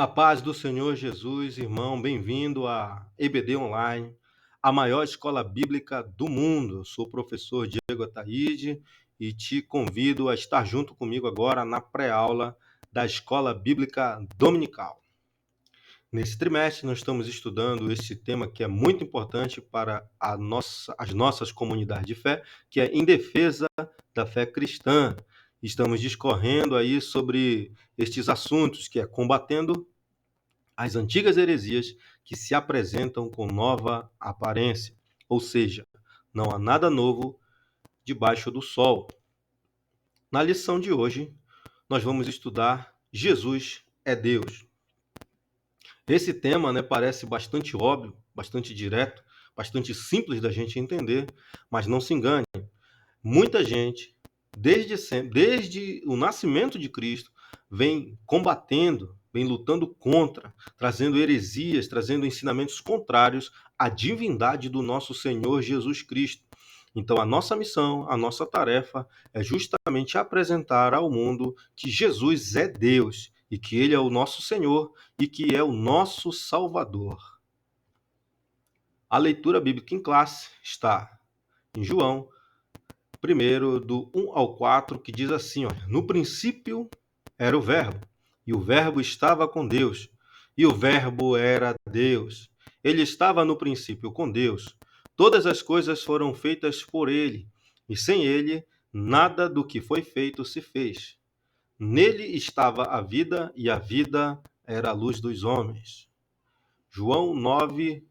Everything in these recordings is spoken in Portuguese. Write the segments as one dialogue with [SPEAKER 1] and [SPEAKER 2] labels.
[SPEAKER 1] A paz do Senhor Jesus, irmão, bem-vindo à EBD Online, a maior escola bíblica do mundo. Eu sou o professor Diego Ataíde e te convido a estar junto comigo agora na pré-aula da Escola Bíblica Dominical. Nesse trimestre, nós estamos estudando esse tema que é muito importante para as nossas comunidades de fé, que é em defesa da fé cristã. Estamos discorrendo aí sobre estes assuntos, que é combatendo as antigas heresias que se apresentam com nova aparência, ou seja, não há nada novo debaixo do sol. Na lição de hoje, nós vamos estudar Jesus é Deus. Esse tema, parece bastante óbvio, bastante direto, bastante simples da gente entender, mas não se engane. Muita gente, desde sempre, desde o nascimento de Cristo, vem combatendo, vem lutando contra, trazendo heresias, trazendo ensinamentos contrários à divindade do nosso Senhor Jesus Cristo. Então, a nossa missão, a nossa tarefa é justamente apresentar ao mundo que Jesus é Deus e que Ele é o nosso Senhor e que é o nosso Salvador. A leitura bíblica em classe está em João, primeiro, do 1 ao 4, que diz assim, olha, no princípio era o verbo, e o verbo estava com Deus, e o verbo era Deus. Ele estava no princípio com Deus. Todas as coisas foram feitas por ele, e sem ele, nada do que foi feito se fez. Nele estava a vida, e a vida era a luz dos homens. João 9,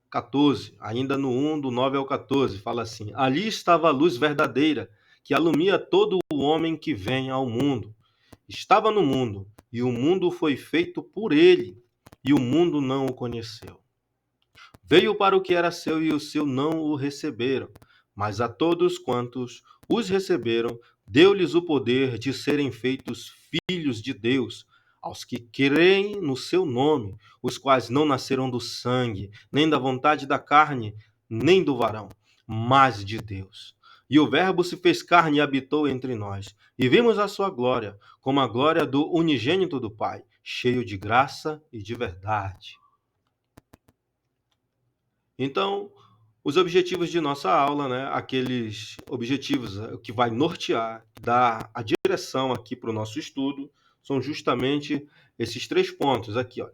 [SPEAKER 1] 14, ainda no 1, do 9 ao 14, fala assim: ali estava a luz verdadeira, que alumia todo o homem que vem ao mundo. Estava no mundo, e o mundo foi feito por ele, e o mundo não o conheceu. Veio para o que era seu, e os seus não o receberam. Mas a todos quantos os receberam, deu-lhes o poder de serem feitos filhos de Deus, aos que creem no seu nome, os quais não nasceram do sangue, nem da vontade da carne, nem do varão, mas de Deus. E o Verbo se fez carne e habitou entre nós, e vimos a sua glória, como a glória do unigênito do Pai, cheio de graça e de verdade. Então, os objetivos de nossa aula, aqueles objetivos que vai nortear, dar a direção aqui para o nosso estudo, são justamente esses 3 pontos aqui, ó.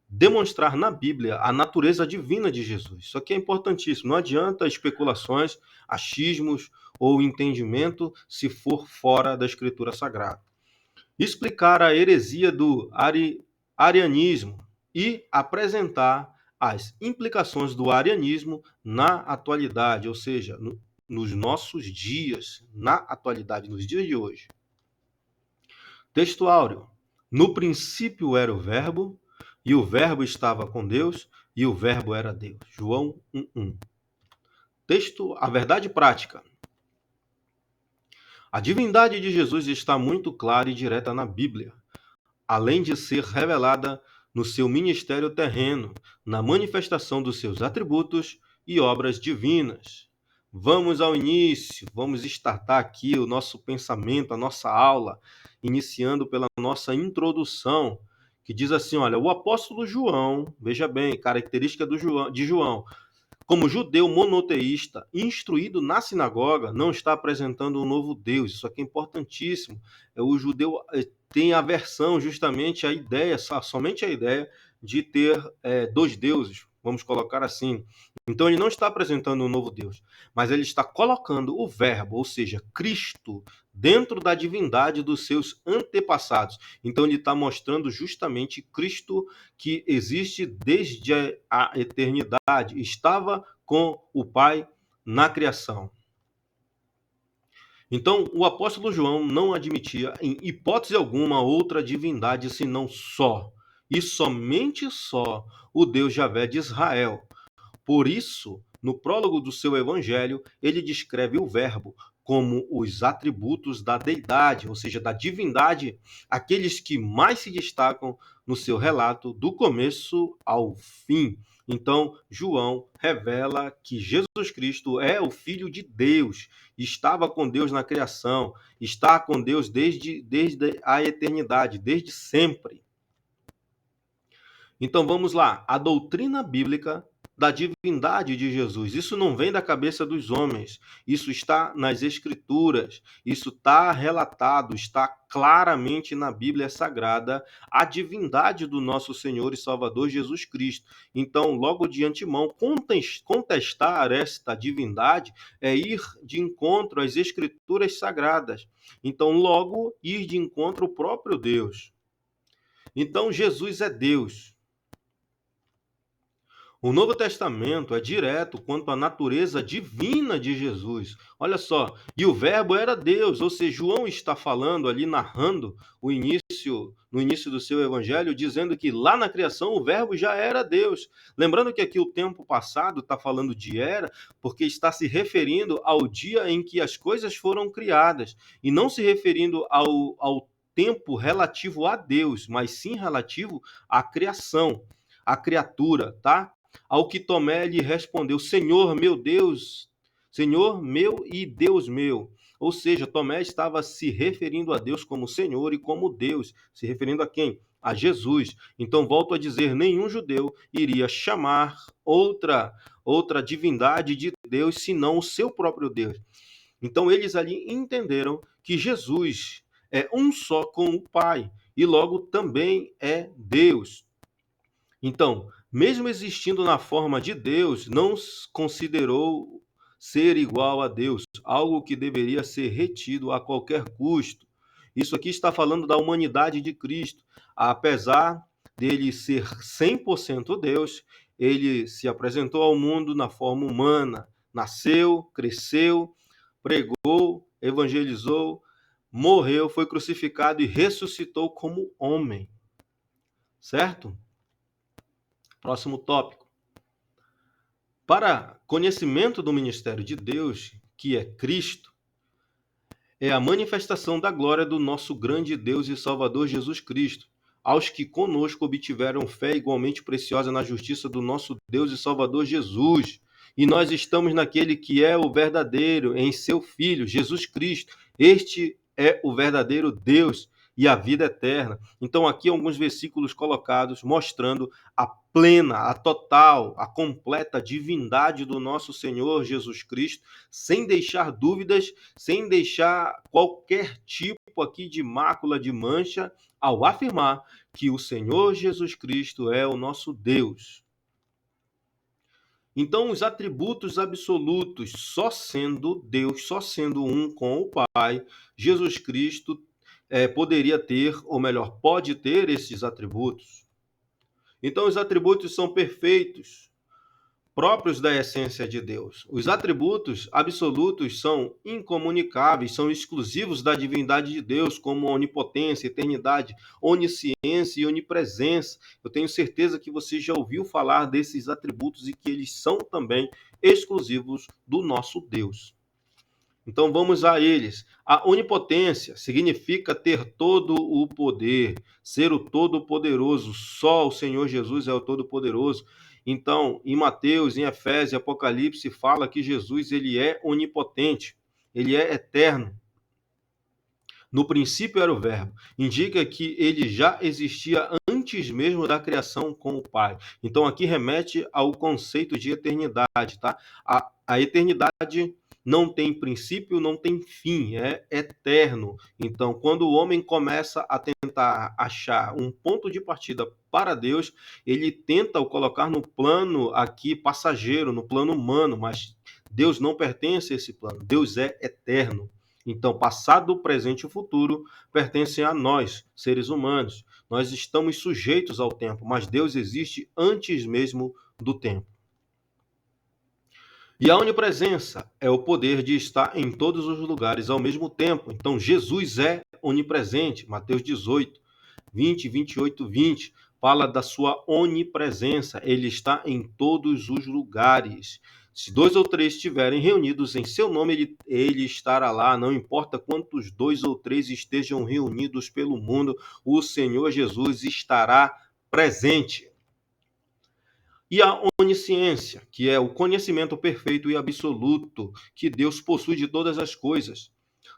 [SPEAKER 1] Demonstrar na Bíblia a natureza divina de Jesus. Isso aqui é importantíssimo. Não adianta especulações, achismos ou entendimento se for fora da Escritura Sagrada. Explicar a heresia do arianismo e apresentar as implicações do arianismo na atualidade, ou seja, nos nossos dias, na atualidade, nos dias de hoje. Texto áureo. No princípio era o verbo, e o verbo estava com Deus, e o verbo era Deus. João 1:1. Texto, a verdade prática. A divindade de Jesus está muito clara e direta na Bíblia, além de ser revelada no seu ministério terreno, na manifestação dos seus atributos e obras divinas. Vamos ao início, vamos startar aqui o nosso pensamento, a nossa aula, iniciando pela nossa introdução, que diz assim, olha, o apóstolo João, veja bem, característica de João, como judeu monoteísta, instruído na sinagoga, não está apresentando um novo Deus. Isso aqui é importantíssimo. O judeu tem aversão justamente à ideia, somente à ideia de ter 2 deuses, vamos colocar assim. Então ele não está apresentando um novo Deus, mas ele está colocando o verbo, ou seja, Cristo, dentro da divindade dos seus antepassados. Então ele está mostrando justamente Cristo que existe desde a eternidade, estava com o Pai na criação. Então, o apóstolo João não admitia, em hipótese alguma, outra divindade senão só, e somente só, o Deus Javé de Israel. Por isso, no prólogo do seu evangelho, ele descreve o verbo como os atributos da deidade, ou seja, da divindade, aqueles que mais se destacam no seu relato do começo ao fim. Então, João revela que Jesus Cristo é o Filho de Deus, estava com Deus na criação, está com Deus desde a eternidade, desde sempre. Então vamos lá, a doutrina bíblica da divindade de Jesus. Isso não vem da cabeça dos homens, isso está nas Escrituras, isso está relatado, está claramente na Bíblia Sagrada, a divindade do nosso Senhor e Salvador Jesus Cristo. Então, logo de antemão, contestar esta divindade é ir de encontro às Escrituras Sagradas. Então, logo, ir de encontro ao próprio Deus. Então, Jesus é Deus. O Novo Testamento é direto quanto à natureza divina de Jesus. Olha só, e o Verbo era Deus, ou seja, João está falando ali, narrando no início do seu evangelho, dizendo que lá na criação o Verbo já era Deus. Lembrando que aqui o tempo passado está falando de era, porque está se referindo ao dia em que as coisas foram criadas, e não se referindo ao tempo relativo a Deus, mas sim relativo à criação, à criatura, tá? Ao que Tomé lhe respondeu: Senhor meu Deus, Senhor meu e Deus meu. Ou seja, Tomé estava se referindo a Deus como Senhor e como Deus. Se referindo a quem? A Jesus. Então, volto a dizer, nenhum judeu iria chamar outra divindade de Deus, senão o seu próprio Deus. Então, eles ali entenderam que Jesus é um só com o Pai e logo também é Deus. Então, mesmo existindo na forma de Deus, não considerou ser igual a Deus, algo que deveria ser retido a qualquer custo. Isso aqui está falando da humanidade de Cristo. Apesar dele ser 100% Deus, ele se apresentou ao mundo na forma humana, nasceu, cresceu, pregou, evangelizou, morreu, foi crucificado e ressuscitou como homem. Certo? Próximo tópico. Para conhecimento do ministério de Deus, que é Cristo, é a manifestação da glória do nosso grande Deus e Salvador Jesus Cristo, aos que conosco obtiveram fé igualmente preciosa na justiça do nosso Deus e Salvador Jesus. E nós estamos naquele que é o verdadeiro, em seu Filho, Jesus Cristo. Este é o verdadeiro Deus e a vida eterna. Então, aqui alguns versículos colocados mostrando a plena, a total, a completa divindade do nosso Senhor Jesus Cristo, sem deixar dúvidas, sem deixar qualquer tipo aqui de mácula, de mancha, ao afirmar que o Senhor Jesus Cristo é o nosso Deus. Então, os atributos absolutos, só sendo Deus, só sendo um com o Pai, Jesus Cristo poderia ter, ou melhor, pode ter esses atributos. Então, os atributos são perfeitos, próprios da essência de Deus. Os atributos absolutos são incomunicáveis, são exclusivos da divindade de Deus, como onipotência, eternidade, onisciência e onipresença. Eu tenho certeza que você já ouviu falar desses atributos e que eles são também exclusivos do nosso Deus. Então vamos a eles. A onipotência significa ter todo o poder, ser o todo-poderoso. Só o Senhor Jesus é o todo-poderoso. Então, em Mateus, em Efésios, em Apocalipse, fala que Jesus ele é onipotente, ele é eterno. No princípio era o Verbo. Indica que ele já existia antes mesmo da criação com o Pai. Então, aqui remete ao conceito de eternidade, tá? A eternidade não tem princípio, não tem fim, é eterno. Então, quando o homem começa a tentar achar um ponto de partida para Deus, ele tenta o colocar no plano aqui passageiro, no plano humano, mas Deus não pertence a esse plano. Deus é eterno. Então, passado, presente e futuro pertencem a nós, seres humanos. Nós estamos sujeitos ao tempo, mas Deus existe antes mesmo do tempo. E a onipresença é o poder de estar em todos os lugares ao mesmo tempo. Então, Jesus é onipresente. Mateus 18, 20, 28, 20 fala da sua onipresença. Ele está em todos os lugares. Se 2 ou 3 estiverem reunidos em seu nome, ele estará lá. Não importa quantos 2 ou 3 estejam reunidos pelo mundo, o Senhor Jesus estará presente. E a onisciência, que é o conhecimento perfeito e absoluto que Deus possui de todas as coisas,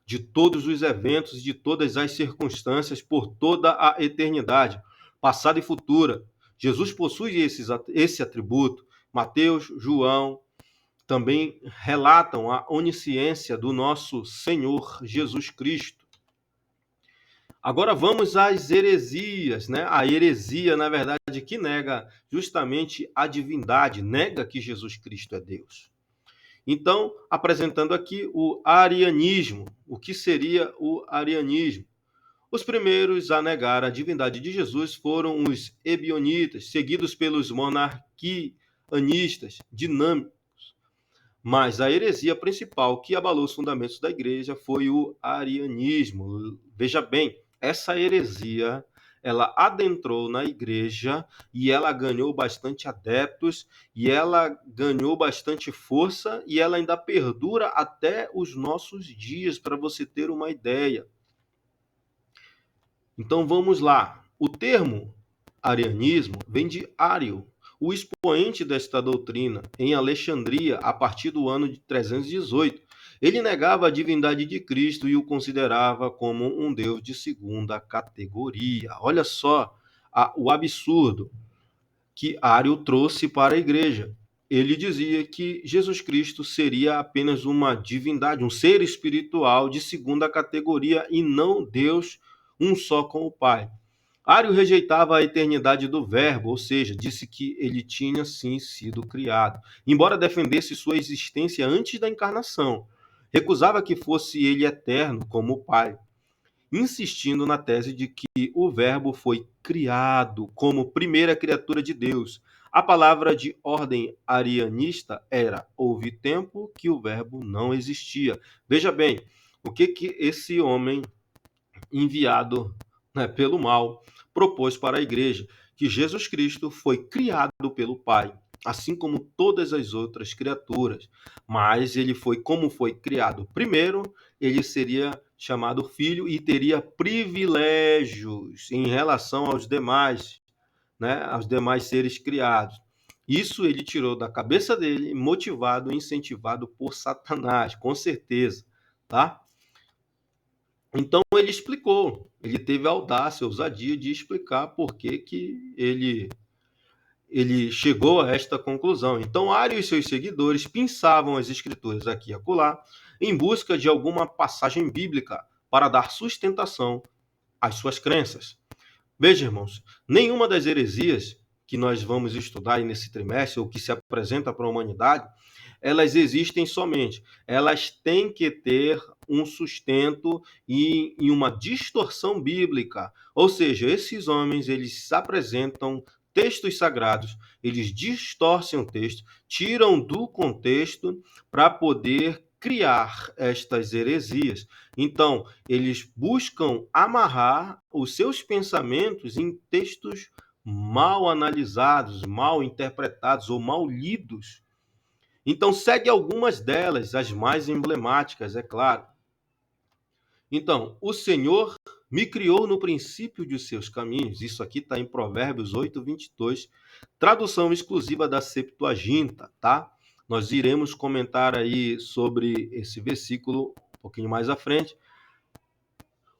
[SPEAKER 1] de todos os eventos e de todas as circunstâncias por toda a eternidade, passada e futura. Jesus possui esse atributo. Mateus, João também relatam a onisciência do nosso Senhor Jesus Cristo. Agora vamos às heresias, né? A heresia, na verdade, que nega justamente a divindade, nega que Jesus Cristo é Deus. Então, apresentando aqui o arianismo. O que seria o arianismo? Os primeiros a negar a divindade de Jesus foram os ebionitas, seguidos pelos monarquianistas dinâmicos. Mas a heresia principal que abalou os fundamentos da igreja foi o arianismo. Veja bem, essa heresia, ela adentrou na igreja e ela ganhou bastante adeptos e ela ganhou bastante força e ela ainda perdura até os nossos dias, para você ter uma ideia. Então vamos lá. O termo arianismo vem de Ário, o expoente desta doutrina em Alexandria a partir do ano de 318. Ele negava a divindade de Cristo e o considerava como um Deus de segunda categoria. Olha só o absurdo que Ário trouxe para a igreja. Ele dizia que Jesus Cristo seria apenas uma divindade, um ser espiritual de segunda categoria e não Deus, um só com o Pai. Ário rejeitava a eternidade do Verbo, ou seja, disse que ele tinha sim sido criado, embora defendesse sua existência antes da encarnação. Recusava que fosse ele eterno como o Pai, insistindo na tese de que o Verbo foi criado como primeira criatura de Deus. A palavra de ordem arianista era: houve tempo que o Verbo não existia. Veja bem, o que esse homem enviado, né, pelo mal propôs para a igreja: que Jesus Cristo foi criado pelo Pai, assim como todas as outras criaturas. Mas ele foi, como foi criado primeiro, ele seria chamado filho e teria privilégios em relação aos demais, né, aos demais seres criados. Isso ele tirou da cabeça dele, motivado e incentivado por Satanás, com certeza, tá? Então ele explicou, ele teve a audácia, a ousadia de explicar por que ele chegou a esta conclusão. Então Ário e seus seguidores pinçavam as escrituras aqui e acolá em busca de alguma passagem bíblica para dar sustentação às suas crenças. Veja, irmãos, nenhuma das heresias que nós vamos estudar aí nesse trimestre, ou que se apresenta para a humanidade, elas existem somente. Elas têm que ter um sustento e uma distorção bíblica. Ou seja, esses homens, eles se apresentam textos sagrados, eles distorcem o texto, tiram do contexto para poder criar estas heresias. Então, eles buscam amarrar os seus pensamentos em textos mal analisados, mal interpretados ou mal lidos. Então, segue algumas delas, as mais emblemáticas, é claro. Então, o Senhor me criou no princípio de seus caminhos. Isso aqui está em Provérbios 8, 22, tradução exclusiva da Septuaginta, tá? Nós iremos comentar aí sobre esse versículo um pouquinho mais à frente,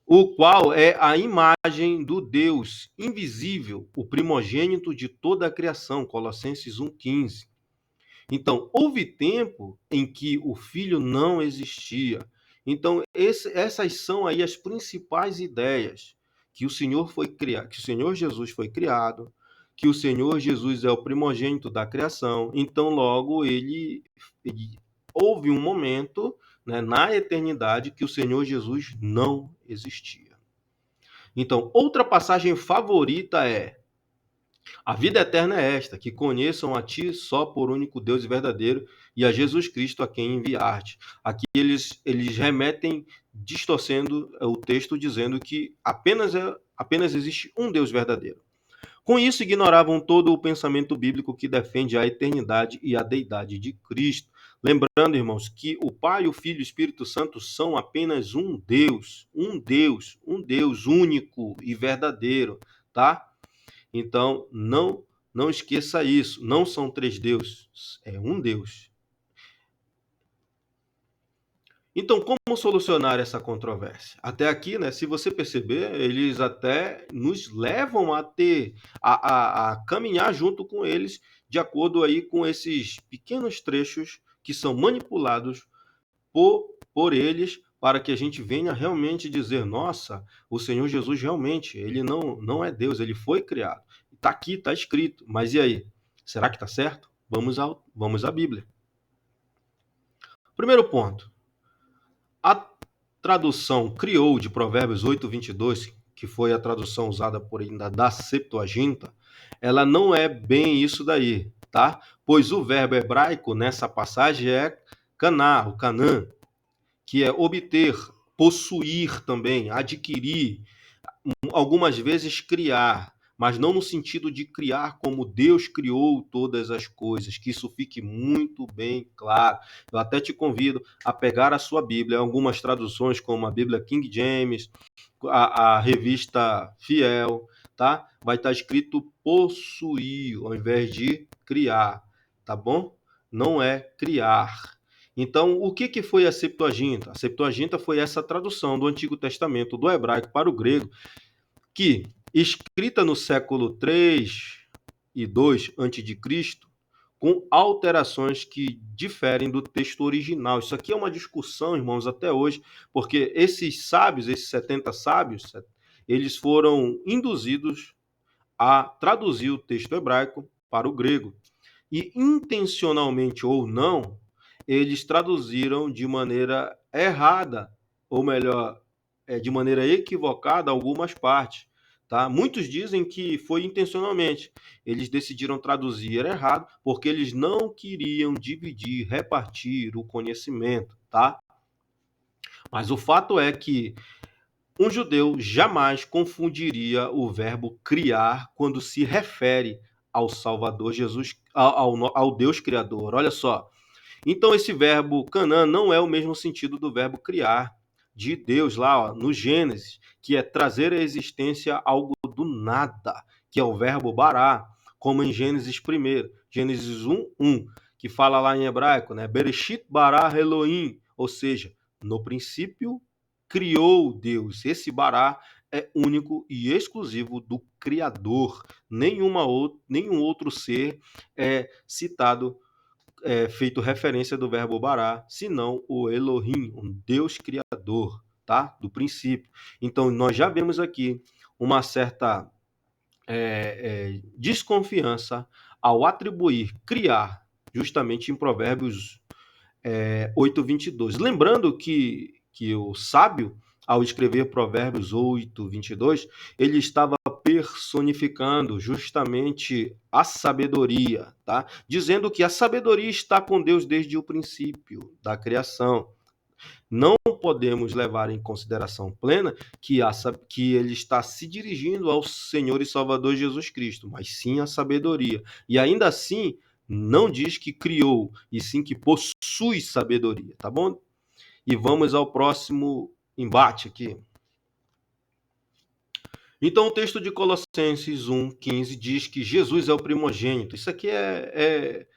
[SPEAKER 1] o qual é a imagem do Deus invisível, o primogênito de toda a criação, Colossenses 1,15. Então, houve tempo em que o filho não existia. Então, essas são aí as principais ideias: que o Senhor foi criado, que o Senhor Jesus foi criado, que o Senhor Jesus é o primogênito da criação. Então, logo ele houve um momento, né, na eternidade, que o Senhor Jesus não existia. Então, outra passagem favorita é: a vida eterna é esta, que conheçam a ti só por único Deus e verdadeiro, e a Jesus Cristo a quem enviaste. Aqui eles remetem, distorcendo o texto, dizendo que apenas existe um Deus verdadeiro. Com isso, ignoravam todo o pensamento bíblico que defende a eternidade e a deidade de Cristo. Lembrando, irmãos, que o Pai, o Filho e o Espírito Santo são apenas um Deus, um Deus único e verdadeiro, tá? Então, não esqueça isso. Não são três deuses, é um Deus. Então, como solucionar essa controvérsia? Até aqui, né, se você perceber, eles até nos levam a ter a caminhar junto com eles, de acordo aí com esses pequenos trechos que são manipulados por eles, para que a gente venha realmente dizer: nossa, o Senhor Jesus realmente, ele não é Deus, ele foi criado. Está aqui, está escrito. Mas e aí? Será que está certo? Vamos à Bíblia. Primeiro ponto. A tradução criou de Provérbios 8:22, que foi a tradução usada por ainda da Septuaginta, ela não é bem isso daí, tá? Pois o verbo hebraico nessa passagem é caná, o canã, que é obter, possuir também, adquirir, algumas vezes criar, mas não no sentido de criar como Deus criou todas as coisas, que isso fique muito bem claro. Eu até te convido a pegar a sua Bíblia, algumas traduções, como a Bíblia King James, a revista Fiel, tá? Vai estar escrito possuir, ao invés de criar, tá bom? Não é criar. Então, o que foi a Septuaginta? A Septuaginta foi essa tradução do Antigo Testamento do hebraico para o grego, que, escrita no século 3 e 2 a.C., com alterações que diferem do texto original. Isso aqui é uma discussão, irmãos, até hoje, porque esses sábios, esses 70 sábios, eles foram induzidos a traduzir o texto hebraico para o grego. E, intencionalmente ou não, eles traduziram de maneira errada, ou melhor, de maneira equivocada algumas partes. Tá? Muitos dizem que foi intencionalmente. Eles decidiram traduzir errado porque eles não queriam dividir, repartir o conhecimento. Tá? Mas o fato é que um judeu jamais confundiria o verbo criar quando se refere ao Salvador Jesus, ao Deus Criador. Olha só. Então, esse verbo Canaã não é o mesmo sentido do verbo criar de Deus lá, ó, no Gênesis, que é trazer à existência algo do nada, que é o verbo bará, como em Gênesis 1, Gênesis 1, que fala lá em hebraico, né? Bereshit bara Elohim, ou seja, no princípio criou Deus. Esse bará é único e exclusivo do Criador. Nenhum outro ser é citado, feito referência do verbo bará, senão o Elohim, um Deus criador, tá? Do princípio. Então, nós já vemos aqui uma certa desconfiança ao atribuir criar, justamente em Provérbios 8:22. Lembrando que o sábio, ao escrever Provérbios 8:22, ele estava personificando justamente a sabedoria, tá? Dizendo que a sabedoria está com Deus desde o princípio da criação. Não podemos levar em consideração plena que ele está se dirigindo ao Senhor e Salvador Jesus Cristo, mas sim a sabedoria. E ainda assim, não diz que criou, e sim que possui sabedoria, tá bom? E vamos ao próximo embate aqui. Então, o texto de Colossenses 1:15 diz que Jesus é o primogênito. Isso aqui é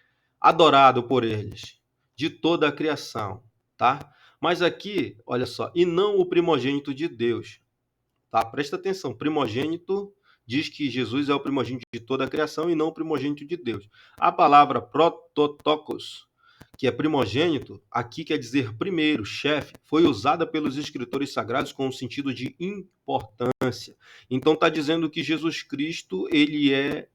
[SPEAKER 1] adorado por eles, de toda a criação, tá? Mas aqui, olha só, e não o primogênito de Deus, tá? Presta atenção, primogênito diz que Jesus é o primogênito de toda a criação e não o primogênito de Deus. A palavra prototokos, que é primogênito, aqui quer dizer primeiro, chefe, foi usada pelos escritores sagrados com o sentido de importância. Então está dizendo que Jesus Cristo, ele é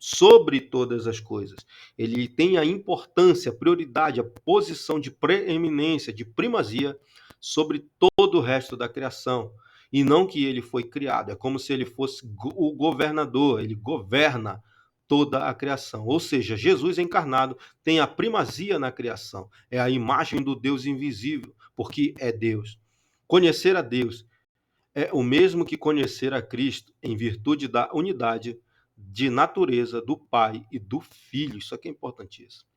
[SPEAKER 1] sobre todas as coisas. Ele tem a importância, a prioridade, a posição de preeminência, de primazia sobre todo o resto da criação. E não que ele foi criado. É como se ele fosse o governador, ele governa toda a criação. Ou seja, Jesus encarnado tem a primazia na criação. É a imagem do Deus invisível, porque é Deus. Conhecer a Deus é o mesmo que conhecer a Cristo, em virtude da unidade de natureza do Pai e do Filho. Isso aqui é importantíssimo.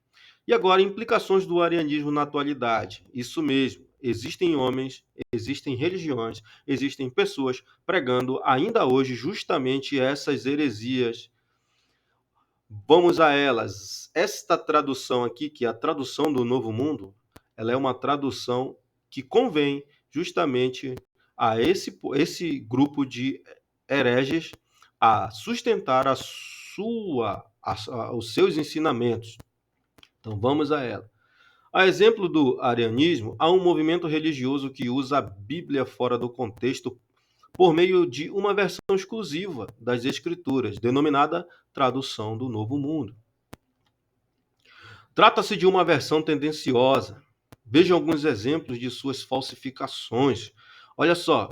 [SPEAKER 1] E agora, implicações do arianismo na atualidade. Isso mesmo, existem homens, existem religiões, existem pessoas pregando ainda hoje justamente essas heresias. Vamos a elas. Esta tradução aqui, que é a tradução do Novo Mundo, ela é uma tradução que convém justamente a esse grupo de hereges a sustentar os seus ensinamentos. Então vamos a ela. A exemplo do arianismo, há um movimento religioso que usa a Bíblia fora do contexto por meio de uma versão exclusiva das Escrituras, denominada Tradução do Novo Mundo. Trata-se de uma versão tendenciosa. Veja alguns exemplos de suas falsificações. Olha só,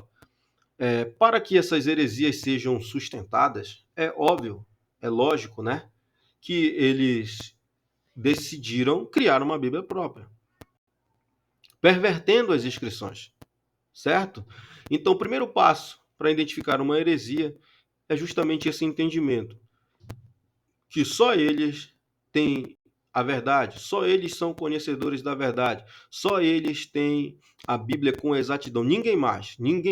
[SPEAKER 1] para que essas heresias sejam sustentadas, é óbvio, é lógico, né, que eles decidiram criar uma Bíblia própria, pervertendo as inscrições, certo? Então, o primeiro passo para identificar uma heresia é justamente esse entendimento, que só eles têm a verdade, só eles são conhecedores da verdade, só eles têm a Bíblia com exatidão, ninguém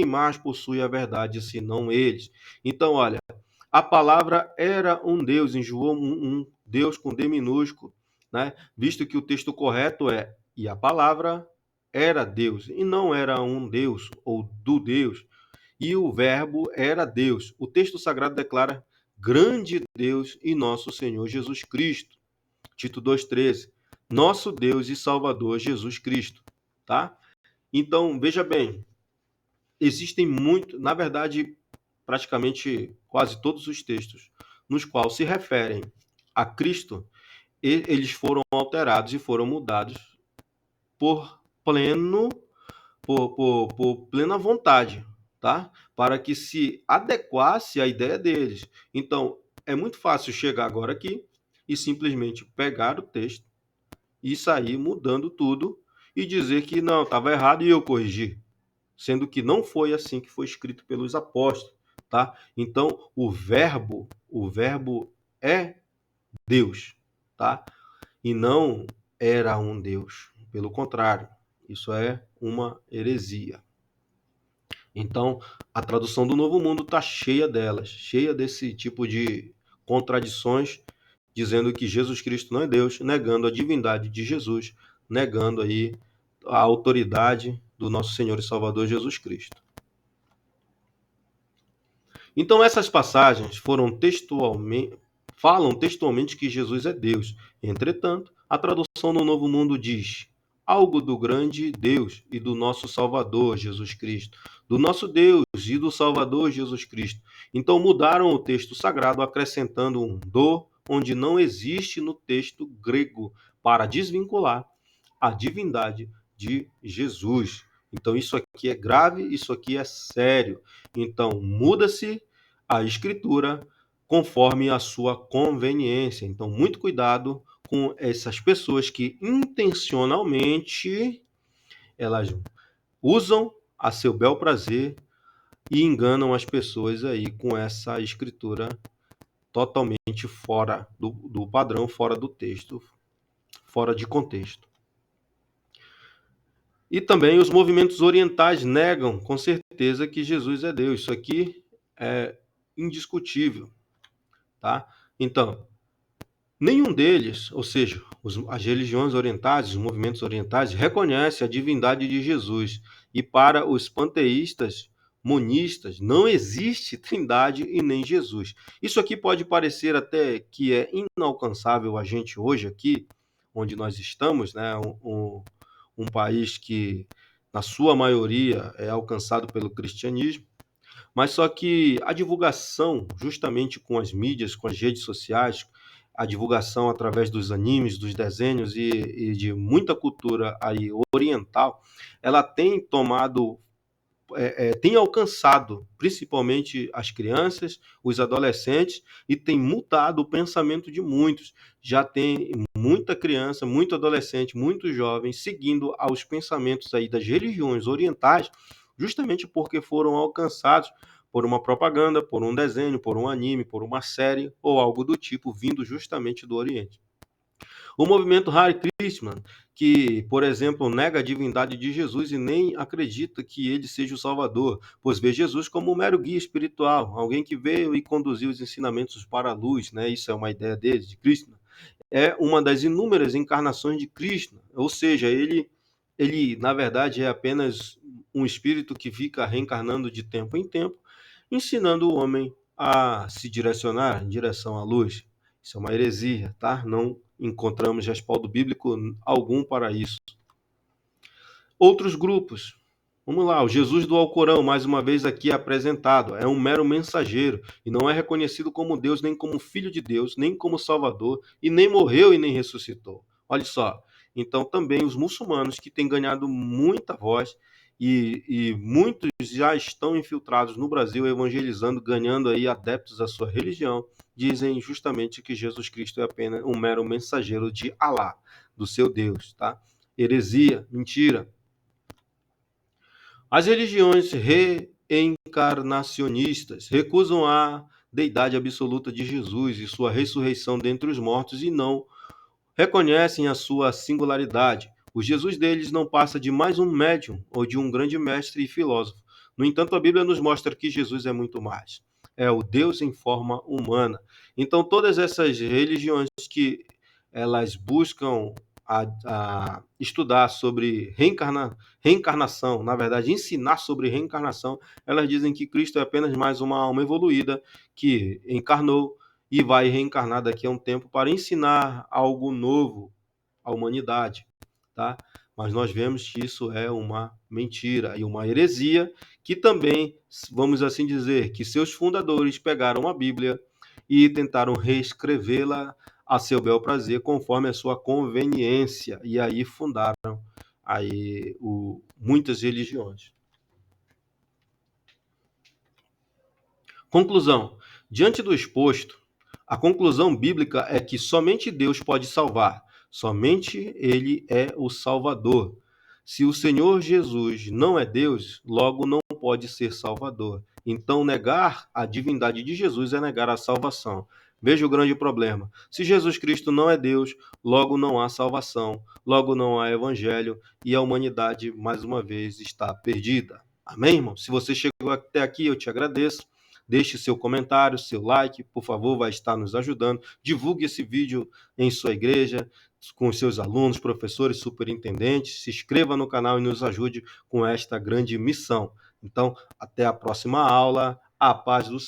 [SPEAKER 1] mais possui a verdade senão eles. Então, olha, a palavra era um Deus, em João um Deus com D minúsculo, né? Visto que o texto correto é, e a palavra era Deus, e não era um Deus ou do Deus, e o verbo era Deus. O texto sagrado declara grande Deus e nosso Senhor Jesus Cristo. Tito 2,13. Nosso Deus e Salvador Jesus Cristo. Tá? Então, veja bem, existem na verdade, praticamente quase todos os textos nos quais se referem a Cristo, eles foram alterados e foram mudados por plena vontade, tá? Para que se adequasse à ideia deles. Então, é muito fácil chegar agora aqui e simplesmente pegar o texto e sair mudando tudo e dizer que não, estava errado e eu corrigi, sendo que não foi assim que foi escrito pelos apóstolos, tá? Então, o verbo é Deus, tá? E não era um Deus. Pelo contrário, isso é uma heresia. Então, a tradução do Novo Mundo está cheia delas, cheia desse tipo de contradições, dizendo que Jesus Cristo não é Deus, negando a divindade de Jesus, negando aí a autoridade do nosso Senhor e Salvador Jesus Cristo. Então, essas passagens falam textualmente que Jesus é Deus. Entretanto, a tradução do Novo Mundo diz algo do grande Deus e do nosso Salvador Jesus Cristo. Do nosso Deus e do Salvador Jesus Cristo. Então, mudaram o texto sagrado, acrescentando um do, onde não existe no texto grego, para desvincular a divindade de Jesus. Então, isso aqui é grave, isso aqui é sério. Então, muda-se a escritura conforme a sua conveniência. Então, muito cuidado com essas pessoas que intencionalmente elas usam a seu bel prazer e enganam as pessoas aí com essa escritura totalmente fora do padrão, fora do texto, fora de contexto. E também os movimentos orientais negam com certeza que Jesus é Deus. Isso aqui é indiscutível, tá? Então, nenhum deles, ou seja, as religiões orientais, os movimentos orientais, reconhece a divindade de Jesus. E para os panteístas, monistas, não existe trindade e nem Jesus. Isso aqui pode parecer até que é inalcançável a gente hoje aqui, onde nós estamos, né? Um país que, na sua maioria, é alcançado pelo cristianismo, mas só que a divulgação, justamente com as mídias, com as redes sociais, a divulgação através dos animes, dos desenhos e de muita cultura aí oriental, ela tem tomado tem alcançado principalmente as crianças, os adolescentes e tem mudado o pensamento de muitos. Já tem muita criança, muito adolescente, muito jovem seguindo aos pensamentos aí das religiões orientais, justamente porque foram alcançados por uma propaganda, por um desenho, por um anime, por uma série ou algo do tipo vindo justamente do Oriente. O movimento Hare Krishna, que, por exemplo, nega a divindade de Jesus e nem acredita que ele seja o Salvador, pois vê Jesus como um mero guia espiritual, alguém que veio e conduziu os ensinamentos para a luz, né? Isso é uma ideia dele, de Krishna. É uma das inúmeras encarnações de Krishna, ou seja, ele ele, na verdade, é apenas um espírito que fica reencarnando de tempo em tempo, ensinando o homem a se direcionar em direção à luz. Isso é uma heresia, tá? Não encontramos respaldo bíblico algum para isso. Outros grupos. Vamos lá, o Jesus do Alcorão, mais uma vez aqui apresentado, é um mero mensageiro e não é reconhecido como Deus, nem como Filho de Deus, nem como Salvador, e nem morreu e nem ressuscitou. Olha só, então também os muçulmanos que têm ganhado muita voz e muitos já estão infiltrados no Brasil, evangelizando, ganhando aí adeptos à sua religião, dizem justamente que Jesus Cristo é apenas um mero mensageiro de Alá, do seu Deus, tá? Heresia, mentira. As religiões reencarnacionistas recusam a deidade absoluta de Jesus e sua ressurreição dentre os mortos e não reconhecem a sua singularidade. O Jesus deles não passa de mais um médium ou de um grande mestre e filósofo. No entanto, a Bíblia nos mostra que Jesus é muito mais. É o Deus em forma humana. Então, todas essas religiões que elas buscam estudar sobre reencarnação, na verdade, ensinar sobre reencarnação, elas dizem que Cristo é apenas mais uma alma evoluída que encarnou e vai reencarnar daqui a um tempo para ensinar algo novo à humanidade, tá? Mas nós vemos que isso é uma mentira e uma heresia que também, vamos assim dizer, que seus fundadores pegaram a Bíblia e tentaram reescrevê-la a seu bel prazer, conforme a sua conveniência, e aí fundaram aí muitas religiões. Conclusão. Diante do exposto, a conclusão bíblica é que somente Deus pode salvar, somente Ele é o Salvador. Se o Senhor Jesus não é Deus, logo não pode ser Salvador. Então, negar a divindade de Jesus é negar a salvação. Veja o grande problema. Se Jesus Cristo não é Deus, logo não há salvação, logo não há evangelho e a humanidade, mais uma vez, está perdida. Amém, irmão? Se você chegou até aqui, eu te agradeço. Deixe seu comentário, seu like, por favor, vai estar nos ajudando. Divulgue esse vídeo em sua igreja, com seus alunos, professores, superintendentes. Se inscreva no canal e nos ajude com esta grande missão. Então, até a próxima aula. A paz do